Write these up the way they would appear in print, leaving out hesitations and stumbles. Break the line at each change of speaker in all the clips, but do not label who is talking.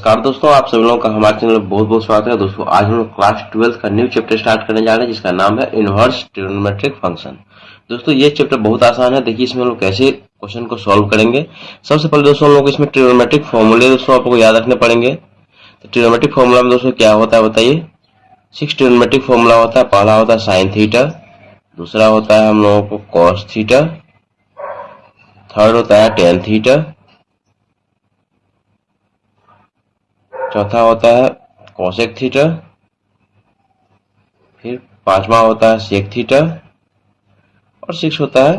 नमस्कार दोस्तों, आप सभी लोगों का हमारे चैनल में बहुत बहुत स्वागत है। दोस्तों आज हम लोग क्लास 12 का न्यू चैप्टर स्टार्ट करने जा रहे हैं जिसका नाम है इनवर्स ट्रिग्नोमेट्रिक फंक्शन। दोस्तों ये चैप्टर बहुत आसान है। देखिए इसमें हम लोग कैसे क्वेश्चन को सॉल्व करेंगे। सबसे पहले दोस्तों हम लोग इसमें ट्रिग्नोमेट्रिक फॉर्मूले दोस्तों आपको याद रखने पड़ेंगे। तो ट्रिग्नोमेट्रिक फॉर्मूला में दोस्तों क्या होता है बताइए। 6 ट्रिग्नोमेट्रिक फॉर्मूला होता है। पहला होता है साइन थीटा, दूसरा होता है हम लोगों को कॉस थीटा, थर्ड होता है टेन थीटा, चौथा होता है कोसेक थीटा, फिर पांचवा होता है सेक थीटा और सिक्स होता है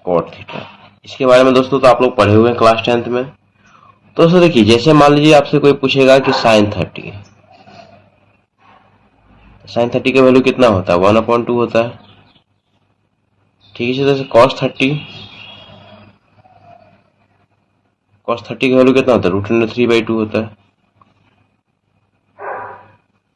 कॉट थीटा। इसके बारे में दोस्तों तो आप लोग पढ़े हुए हैं क्लास 10th में। तो दोस्तों देखिए, जैसे मान लीजिए आपसे कोई पूछेगा कि साइन 30, साइन 30 का वैल्यू कितना होता है, 1/2 होता है। ठीक है, जैसे कॉस 30 का वैल्यू कितना होता है, √3/2 होता है।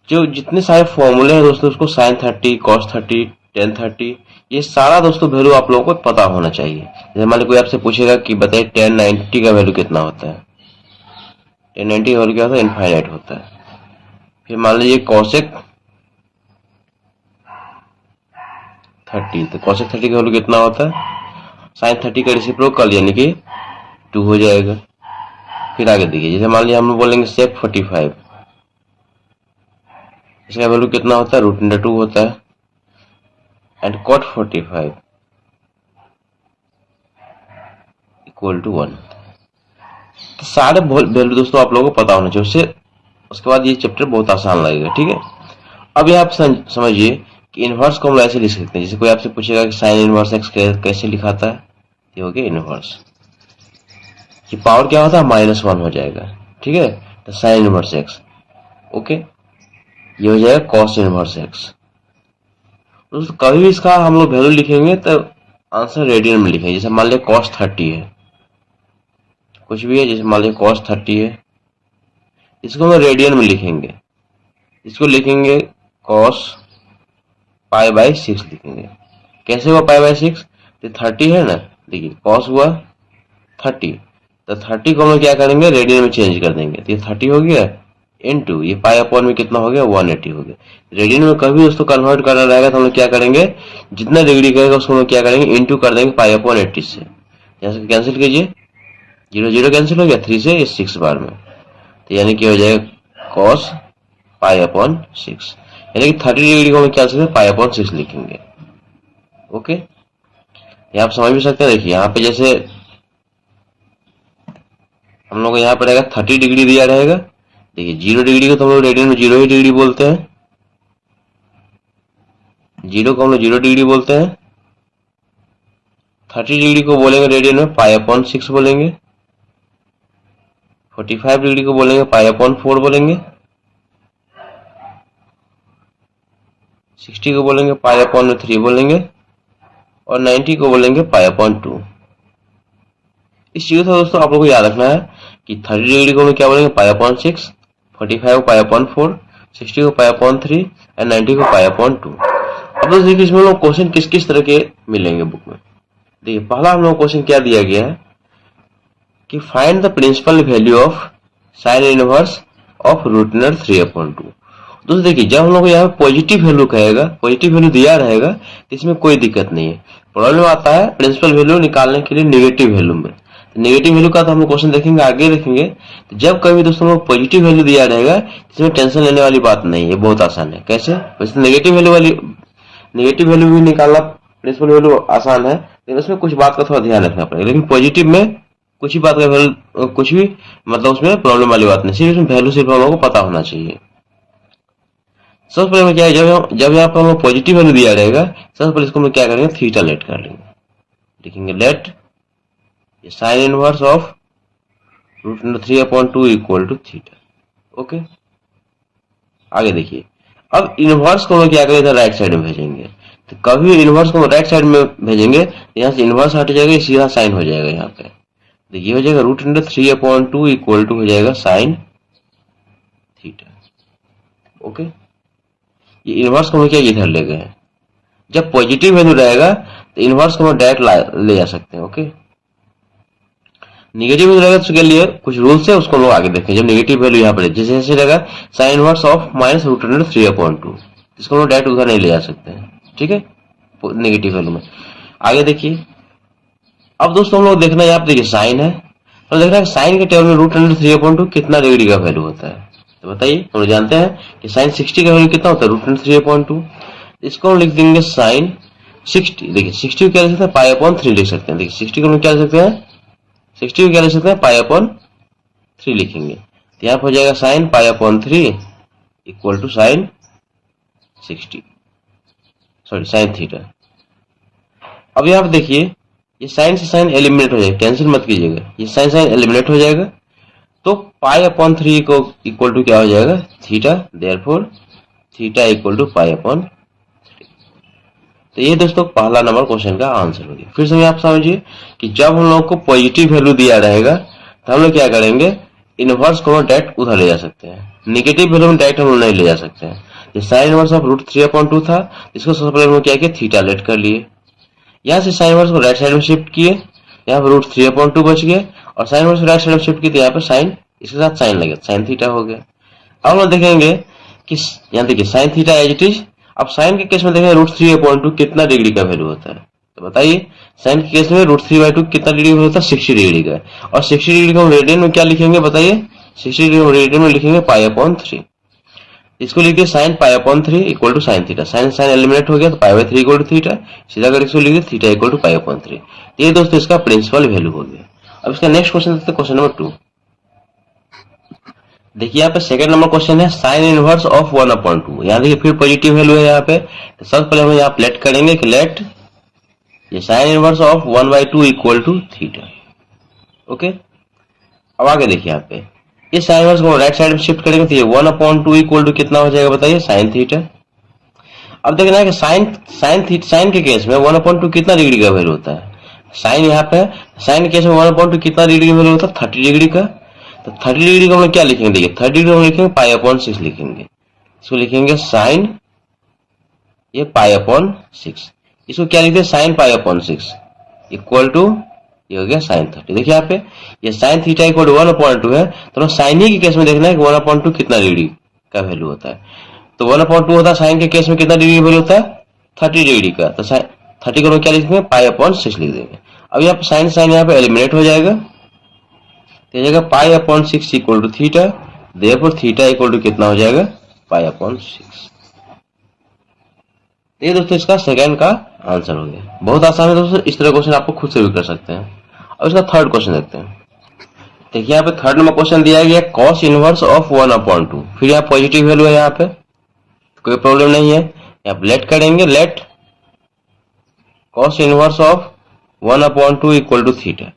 जो जितने सारे फॉर्मूले हैं दोस्तों उसको साइन 30, कॉस 30, टेन 30, ये सारा दोस्तों वैल्यू आप लोगों को पता होना चाहिए। जैसे मान लीजिए कोई आपसे पूछेगा कि बताइए टेन 90 का वैल्यू कितना होता है, टेन 90 का वैल्यू क्या होता है, इनफाइनाइट होता है। फिर मान लीजिए कॉसेक 30, तो कॉसेक 30 का वैल्यू कितना होता है, साइन 30 का रेसिप्रोकल यानी कि 2 हो जाएगा। फिर आगे देखिए, जैसे मान लीजिए हम लोग बोलेंगे सेक 45, इसका वैल्यू कितना होता है, √2 होता है। And cot 45 equal to 1। तो सारे वैल्यू दोस्तों आप लोगों को पता होना चाहिए, उससे उसके बाद ये चैप्टर बहुत आसान लगेगा। ठीक है, अब ये आप समझिए कि इनवर्स को हम ऐसे लिख सकते हैं। जैसे कोई आपसे पूछेगा कि साइन इनवर्स एक्स कैसे लिखाता है, ये हो गया इनवर्स। ये पावर क्या होता है, -1 हो जाएगा। ठीक है, तो साइन इनवर्स एक्स, ओके, ये हो जाएगा कॉस इनवर्स एक्स। दोस्तों कभी भी इसका हम लोग वैल्यू लिखेंगे तो आंसर रेडियन में लिखेंगे। जैसे मान लिया कॉस 30 है, कुछ भी है, जैसे मान लिया कॉस 30 है, इसको हम रेडियन में लिखेंगे। इसको लिखेंगे कॉस π/6 लिखेंगे। कैसे हुआ π/6, तो 30 है ना, देखिए कॉस हुआ 30, तो 30 को हम लोग क्या करेंगे, रेडियन में चेंज कर देंगे। तो ये 30 हो गया इनटू ये π/में कितना हो गया, 180 हो गया। रेडियन में कभी दोस्तों कन्वर्ट करना रहेगा तो हम लोग क्या करेंगे, जितना डिग्री करेगा उसको हम लोग क्या करेंगे, इनटू कर देंगे π/80 से। यहाँ से कैंसिल कीजिए, 0 0 कैंसिल हो गया, 3 से ये 6 बार में, तो यानी कि हो जाएगा cos π/6, यानी कि 30 डिग्री को हम क्या π/6 लिखेंगे। ओके, ये आप समझ भी सकते हैं। देखिए यहाँ पे जैसे हम लोग यहाँ पर रहेगा 30 डिग्री दिया रहेगा। देखिए 0 डिग्री को तो हम लोग रेडियन में 0 ही डिग्री बोलते हैं, 0 को हम लोग 0 डिग्री बोलते हैं। 30 डिग्री को बोलेंगे रेडियन में π/6 बोलेंगे। 45 डिग्री को बोलेंगे π/4 बोलेंगे। 60 को बोलेंगे π/3 बोलेंगे और 90 को बोलेंगे π/2। इस चीज को दोस्तों आप लोगों को याद रखना है कि 30 डिग्री को हम क्या बोलेंगे π/6, 45 को π/4, 60 को π/3 और 90 को π/2। अब दोस्तों देखिए इसमें लोग क्वेश्चन किस किस तरह के मिलेंगे बुक में। देखिए पहला हम लोग क्वेश्चन क्या दिया गया है कि find the principal value of sine inverse of √3/2। दोस्तों देखिए जब हम लोग यहाँ पॉजिटिव वैल्यू कहेगा, पॉजिटिव वैल्यू दिया रहेगा तो इसमें कोई दिक्कत नहीं है। प्रॉब्लम आता है प्रिंसिपल वैल्यू निकालने के लिए नेगेटिव वैल्यू में। नेगेटिव वैल्यू का तो हम लोग क्वेश्चन देखेंगे, आगे देखेंगे। तो जब कभी दोस्तों लोग पॉजिटिव वैल्यू दिया रहेगा इसमें टेंशन लेने वाली बात नहीं है, बहुत आसान है। कैसे, वैसे नेगेटिव वैल्यू भी निकालना प्रिंसिपल वैल्यू आसान है, लेकिन उसमें कुछ बात का थोड़ा ध्यान रखना पड़ेगा। लेकिन पॉजिटिव में कुछ ही बात का वैल्यू, कुछ भी मतलब उसमें प्रॉब्लम वाली बात नहीं, सिर्फ उसमें वैल्यू सिर्फ हम लोग को पता होना चाहिए। सबसे पहले क्या है, जब यहाँ पर हम लोग पॉजिटिव वैल्यू दिया रहेगा, सबसे पहले इसको हम क्या करेंगे, थीटा लेट कर लेंगे। लिखेंगे let sine inverse of √3/2 equal to theta. Okay, आगे देखिए, अब इनवर्स को हम क्या करेंगे, राइट साइड में भेजेंगे। तो कभी इनवर्स को राइट साइड में भेजेंगे, यहाँ से इनवर्स हट जाएगा, सीधा साइन हो जाएगा। यहाँ पे देखिए हो जाएगा √3/2 इक्वल टू हो जाएगा साइन थीटा। ओके, ये इनवर्स को हम क्या इधर ले गए। जब पॉजिटिव वैल्यू रहेगा तो इनवर्स को हम डायरेक्ट ले जा सकते हैं। ओके, निगेटिव वैल्यू रहेगा तो उसके लिए कुछ रूल्स है, उसको हम लोग आगे देखें। जब निगेटिव वैल्यू यहाँ पर जैसे जैसे रहेगा sine inverse of minus root under 3/2, इसको हम लोग डायरेक्ट उधर नहीं ले जा सकते हैं, ठीक है, निगेटिव वैल्यू में। आगे देखिए, अब दोस्तों हम लोग देखना है, यहाँ पे देखिए साइन है, तो देखना है साइन के टेबल में रूट अंडर 3/2 कितना डिग्री का वैल्यू होता है। तो बताइए, हम लोग जानते हैं कि साइन 60 का वैल्यू कितना होता है, रूट अंडर 3/2। इसको हम लिख देंगे साइन 60। देखिए 60 को क्या लिख सकते हैं, पाई अपॉन 3 लिख सकते हैं। देखिए 60 को हम क्या लिख सकते हैं, 60 को क्या लिख सकते हैं, पाई अपॉन 3 लिखेंगे। तो यहाँ पर हो जाएगा sine pi upon 3 equal to sine 60, sorry sine theta. अब यहाँ पे देखिए, ये साइन से साइन एलिमिनेट हो जाएगा, कैंसिल मत कीजिएगा, ये साइन साइन एलिमिनेट हो जाएगा। तो पाई अपॉन 3 को इक्वल टू क्या हो जाएगा, theta. Therefore theta equal to pi upon 3। तो ये दोस्तों पहला नंबर क्वेश्चन का आंसर हो गया। फिर से आप समझिए कि जब हम लोग को पॉजिटिव वैल्यू दिया रहेगा तो हम लोग क्या करेंगे, इनवर्स को डायरेक्ट उधर ले जा सकते हैं, निगेटिव वैल्यू में डायरेक्ट हम लोग नहीं ले जा सकते हैं। जैसे साइन इनवर्स ऑफ रूट 3/2 था, इसको सबसे पहले हम लोग क्या किया, थीटा लेट कर लिए, यहाँ से साइन इनवर्स को राइट साइड में शिफ्ट किए, यहाँ पर रूट 3/2 बच गए, और साइन इनवर्स को राइट साइड में शिफ्ट किए तो यहाँ पर साइन इसके साथ साइन लगे, साइन थीटा हो गया। अब हम लोग देखेंगे कि यहाँ देखिए sine theta as it is. अब साइन के केस में देखेंगे रूट 3/2 कितना डिग्री का वैल्यू होता है, तो बताइए साइन के केस में रूट 3/2 कितना डिग्री का होता है, 60 डिग्री का। और 60 डिग्री को हम रेडियन में क्या लिखेंगे बताइए, 60 डिग्री को रेडियन में लिखेंगे पाई अपॉन 3। इसको लिखिए sine pi upon 3 equal to sine theta, sine sine eliminate हो गया तो pi by 3 equal to theta, सीधा करके इसको लिखिए theta equal to pi upon 3। ये दोस्तों इसका प्रिंसिपल वैल्यू हो गया। अब इसका नेक्स्ट क्वेश्चन देखते हैं, क्वेश्चन नंबर 2। देखिए यहाँ पे सेकंड नंबर क्वेश्चन है साइन इनवर्स ऑफ 1/2। यहाँ देखिए फिर पॉजिटिव वैल्यू है यहाँ पे, तो सबसे पहले हम यहाँ प्लेट करेंगे कि लेट ये sine inverse of 1/2 equal to theta. Okay, अब आगे देखिए यहाँ पे ये साइन इनवर्स को राइट साइड में शिफ्ट करेंगे तो ये 1/2 इक्वल टू कितना हो जाएगा बताइए, साइन थीटा। अब देखना है कि साइन के केस में 1/2 कितना डिग्री का वैल्यू होता है, साइन यहाँ पे साइन के केस में 1/2 कितना डिग्री का वैल्यू होता है, 30 डिग्री का। तो 30 डिग्री को हम लोग क्या लिखेंगे, देखिए 30 डिग्री को हम लिखेंगे पाई अपॉन 6 लिखेंगे, इसको लिखेंगे साइन ये पाई अपॉन 6, इसको क्या लिखते हैं sine pi upon 6 equal to ये हो गया साइन 30। देखिए यहाँ पे ये साइन थीटा इक्वल टू 1/2 है, तो साइन ही के केस में देखना है कि 1/2 कितना डिग्री का वैल्यू होता है। तो 1/2 होता है साइन के केस में कितना डिग्री का वैल्यू होता है, 30 डिग्री का। तो 30 को क्या लिखेंगे, पाई अपॉन 6 लिख देंगे। अब यहाँ पे साइन साइन यहाँ पे एलिमिनेट हो जाएगा, तो जगह pi upon 6 equal to theta, therefore theta equal to कितना हो जाएगा, पाई अपॉन 6। ये दोस्तों इसका सेकंड का आंसर हो गया। बहुत आसान है दोस्तों, इस तरह क्वेश्चन आपको खुद से भी कर सकते हैं। और इसका थर्ड क्वेश्चन देखते हैं। देखिए यहाँ पे थर्ड नंबर क्वेश्चन दिया गया कॉस इनवर्स ऑफ 1/2। फिर यहाँ पॉजिटिव वैल्यू है, यहाँ पे कोई प्रॉब्लम नहीं है, यहाँ लेट करेंगे, let cos inverse of 1/2 equal to theta.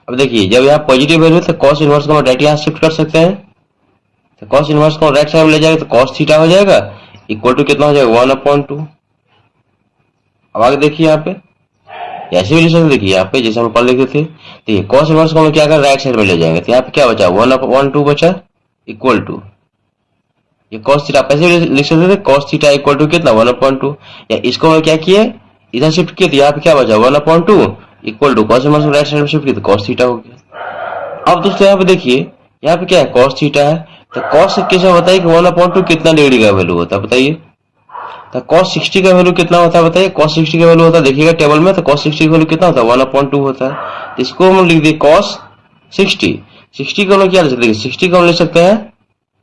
अब देखिए जब यहाँ पॉजिटिव वैल्यू तो कॉस इनवर्स को हम डायरेक्ट यहाँ शिफ्ट कर सकते हैं, तो कॉस इनवर्स को राइट साइड में ले जाएगा तो कॉस थीटा हो जाएगा इक्वल टू कितना हो जाएगा, 1/2। अब आगे देखिए यहाँ पे ऐसे भी लिख सकते, देखिए यहाँ पे जैसे हम कल लिखे थे, तो ये कॉस इनवर्स को हम क्या कर राइट साइड में ले जाएंगे, तो यहाँ पे क्या बचा 1/2 बचा इक्वल टू ये कॉस थीटा। आप ऐसे भी लिख सकते थे कॉस थीटा इक्वल टू कितना 1/2, या इसको हम क्या किए इधर शिफ्ट किए, तो यहाँ पे क्या बचा 1/2 इक्वल टू कॉस इनवर्स को राइट साइड में शिफ्ट किया तो कॉस थीटा हो गया। अब दोस्तों यहाँ पे देखिए यहाँ पे क्या है, कॉस थीटा है, तो कॉस कैसे बताइए कि 1/2 कितना डिग्री का वैल्यू होता है बताइए। तो cos 60 का वैल्यू कितना होता है बताइए, cos 60 का वैल्यू होता है देखिएगा टेबल में, तो cos 60 का वैल्यू कितना होता है 1/2 होता है। तो इसको हम लिख दिए cos 60 को हम क्या लिख सकते हैं, 60 को हम लिख सकते हैं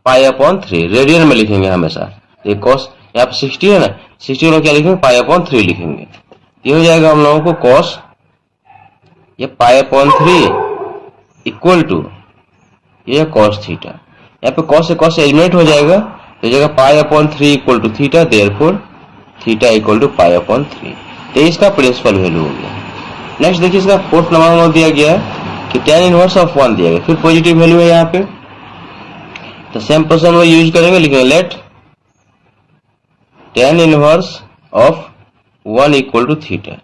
पाई अपॉन 3, रेडियन में लिखेंगे हमेशा। ये cos यहाँ पे 60 है ना, 60 को क्या लिखेंगे पाई अपॉन 3 लिखेंगे, ये हो जाएगा हम लोगों को cos ये पाई अपॉन 3 इक्वल टू ये cos थीटा। यहाँ पे cos से cos एलिमिनेट हो जाएगा, तो जगह pi upon 3 equal to theta, therefore theta equal to pi upon 3। तो इसका प्रिंसिपल वैल्यू हो गया। नेक्स्ट देखिए इसका फोर्थ नंबर दिया गया है कि tan इनवर्स ऑफ 1 दिया गया, फिर पॉजिटिव वैल्यू है यहाँ पे, तो सेम प्रोसेस में यूज करेंगे, लिखेंगे let tan inverse of 1 equal to theta.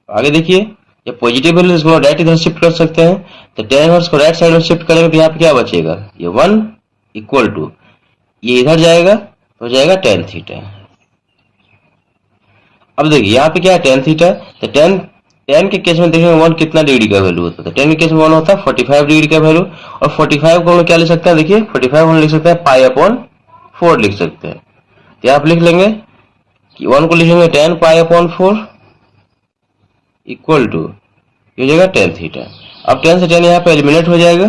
आगे देखिए ये पॉजिटिव वैल्यू इसको राइट इधर शिफ्ट कर सकते हैं, तो tan इनवर्स को राइट साइड में शिफ्ट करेंगे तो यहाँ पे क्या बचेगा, ये 1 इक्वल टू ये इधर जाएगा तो जाएगा tan थीटा। अब देखिए यहाँ पे क्या है tan थीटा, तो tan टेन के केस में देखेंगे 1 कितना डिग्री का वैल्यू होता है, 10 के केस में 1 होता है 45 डिग्री का वैल्यू, और 45 को हम लोग क्या लिख सकते हैं, देखिए 45 हम लिख सकते हैं पाई अपॉन 4 लिख सकते हैं। तो आप लिख लेंगे कि 1 को लिखेंगे 10 पाई अपॉन 4 इक्वल टू ये हो जाएगा tan थीटा। अब 10 से 10 यहाँ पे एलिमिनेट हो जाएगा,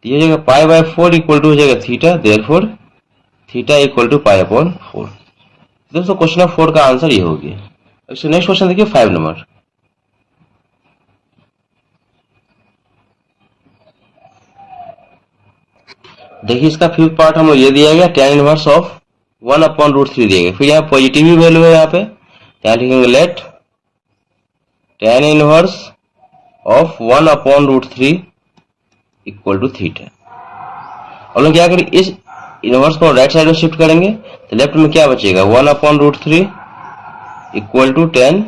तो ये हो जाएगा पाई बाय 4 इक्वल टू हो जाएगा theta, therefore theta equal to pi upon 4। दोस्तों क्वेश्चन नंबर 4 का आंसर ये हो गया। इससे नेक्स्ट क्वेश्चन देखिए 5 नंबर। देखिए इसका फिफ्थ पार्ट हम ये दिया गया tan inverse of 1 upon root 3 दिया गया, फिर यहाँ पॉजिटिव ही वैल्यू है, यहाँ पे क्या लिखेंगे, let tan inverse of 1 upon root 3 equal to theta. और लोग क्या करें, इस इनवर्स को राइट साइड में शिफ्ट करेंगे तो लेफ्ट में क्या बचेगा, 1 upon root 3 equal to tan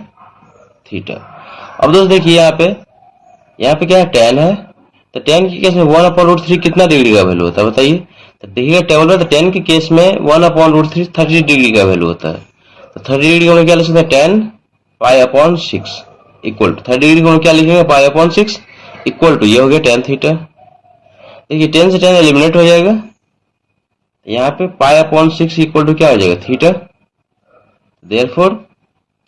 theta. अब दोस्त देखिए यहाँ पे क्या है, tan है, तो tan के केस में 1 अपॉन रूट 3 कितना डिग्री का वैल्यू होता है बताइए। तो देखिएगा टेबल में, तो tan के केस में 1 अपॉन रूट 3 30 डिग्री का वैल्यू होता है। तो 30 डिग्री को क्या लिख सकते हैं, tan pi upon 6 equal to 30 degree को क्या लिखेंगे, पाई अपॉन 6 इक्वल टू ये हो गया tan थीटा। देखिए 10 से 10 एलिमिनेट हो जाएगा, यहाँ पे पाई अपॉन 6 इक्वल टू क्या हो जाएगा, theta, therefore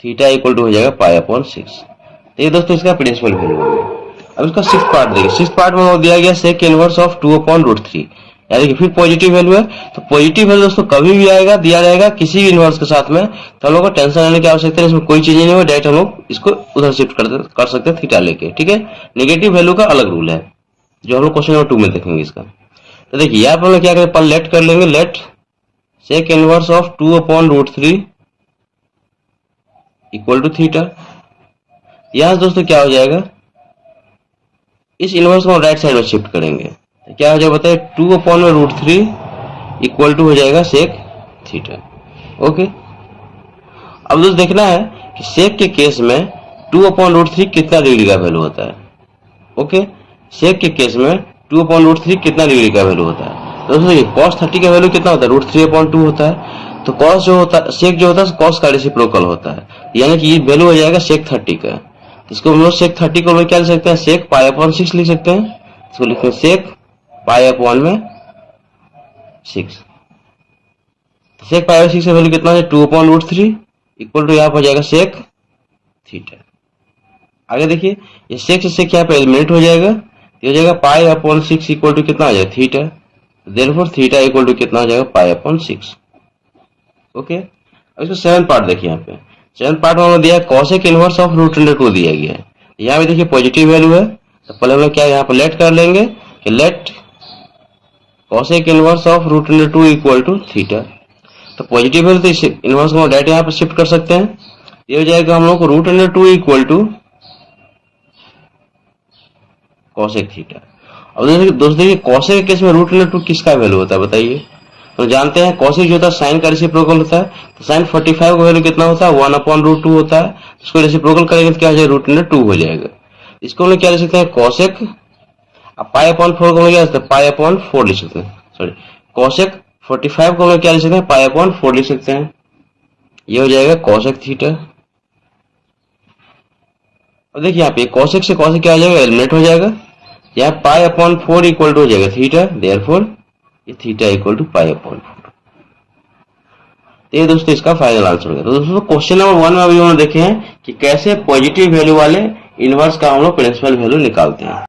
theta equal to हो जाएगा पाई अपॉन 6। तो ये दोस्तों इसका प्रिंसिपल वैल्यू हो गया। अब इसका सिक्स्थ पार्ट देखिए, सिक्स्थ पार्ट में वो दिया गया sec inverse of 2 upon root 3, यानी कि फिर पॉजिटिव वैल्यू है। तो पॉजिटिव वैल्यू दोस्तों कभी भी आएगा, दिया रहेगा किसी भी इनवर्स के साथ में, तो हम लोग को टेंशन लेने की आवश्यकता है, इसमें कोई चीज नहीं है, डायरेक्ट हम लोग इसको उधर शिफ्ट कर सकते हैं थीटा लेके, ठीक है। नेगेटिव वैल्यू का अलग रूल है जो हम लोग क्वेश्चन नंबर 2 में देखेंगे इसका। तो देखिए यहाँ पर हम लोग क्या करें, लेट कर लेंगे, let sec inverse of 2 upon root 3 equal to theta. यहां दोस्तों क्या हो जाएगा, इस इनवर्स को राइट साइड में शिफ्ट करेंगे तो क्या हो जाएगा बताइए, 2 अपॉन में रूट 3 इक्वल टू हो जाएगा सेक थीटा। ओके, अब दोस्तों देखना है कि सेक के केस में 2 अपॉन रूट 3 कितना डिग्री का वैल्यू होता है। ओके, सेक के केस में 2 अपॉन रूट 3 कितना डिग्री का वैल्यू होता है। तो दोस्तों देखिए cos 30 का वैल्यू कितना होता है, रूट 3 अपॉन 2 होता है। तो cos जो होता है, सेक जो होता है cos का रेसिप्रोकल होता है, यानी कि ये वैल्यू हो जाएगा सेक 30 का। इसको हम लोग सेक 30 को हम लोग क्या लिख सकते हैं, सेक पाई अपॉन 6 लिख सकते हैं। इसको लिखते हैं सेक पाई अपॉन में 6। सेक पाई अपॉन 6 का वैल्यू कितना है, 2 अपॉन रूट 3 इक्वल टू यहाँ पर जाएगा सेक थीटा। आगे देखिए ये सेक से सेक यहाँ पे एलिमिनेट हो जाएगा, तो हो जाएगा पाई अपॉन 6 इक्वल टू कितना हो जाएगा, theta, therefore theta equal to कितना हो जाएगा, पाई अपॉन 6। ओके, अब इसको सेवन पार्ट देखिए, यहाँ पे सेवन पार्ट में दिया है cosec inverse of root under 2 दिया गया है। यहाँ पे देखिए पॉजिटिव वैल्यू है, तो पहले हम लोग क्या यहाँ पर लेट कर लेंगे कि let cosec inverse of root under 2 equal to theta. तो पॉजिटिव वैल्यू तो इनवर्स को डायरेक्ट यहाँ पर शिफ्ट कर सकते हैं, ये हो जाएगा हम लोग को root under 2 equal to cosec theta. अब दोस्तों देखिए कॉसेक के केस में रूट अंडर 2 किसका वैल्यू होता है बताइए। तो जानते हैं कॉसेक जो होता है साइन का रेसिप्रोकल होता है, तो साइन 45 का वैल्यू कितना होता है, 1 अपॉन रूट 2 होता है। इसको रेसिप्रोकल करेंगे तो क्या हो जाएगा, रूट अंडर 2 हो जाएगा। इसको हम लोग क्या लिख सकते हैं, कॉसेक, अब पाई अपॉन 4 को हम क्या लिख सकते हैं, पाई अपॉन 4 लिख सकते हैं, सॉरी कॉसेक 45 को हम लोग क्या लिख सकते हैं, पाई अपॉन 4 लिख सकते हैं। ये हो जाएगा कॉसेक थीटा। अब देखिए यहाँ पे कॉसेक से कॉसेक क्या हो जाएगा, एलिमिनेट हो जाएगा, यहाँ पाई अपॉन 4 इक्वल टू हो जाएगा थीटा, देयरफॉर ये theta equal to pi upon 4। तो ये दोस्तों इसका फाइनल आंसर होगा। तो दोस्तों क्वेश्चन नंबर 1 में अभी हम देखे हैं कि कैसे पॉजिटिव वैल्यू वाले इनवर्स का हम लोग प्रिंसिपल वैल्यू निकालते हैं।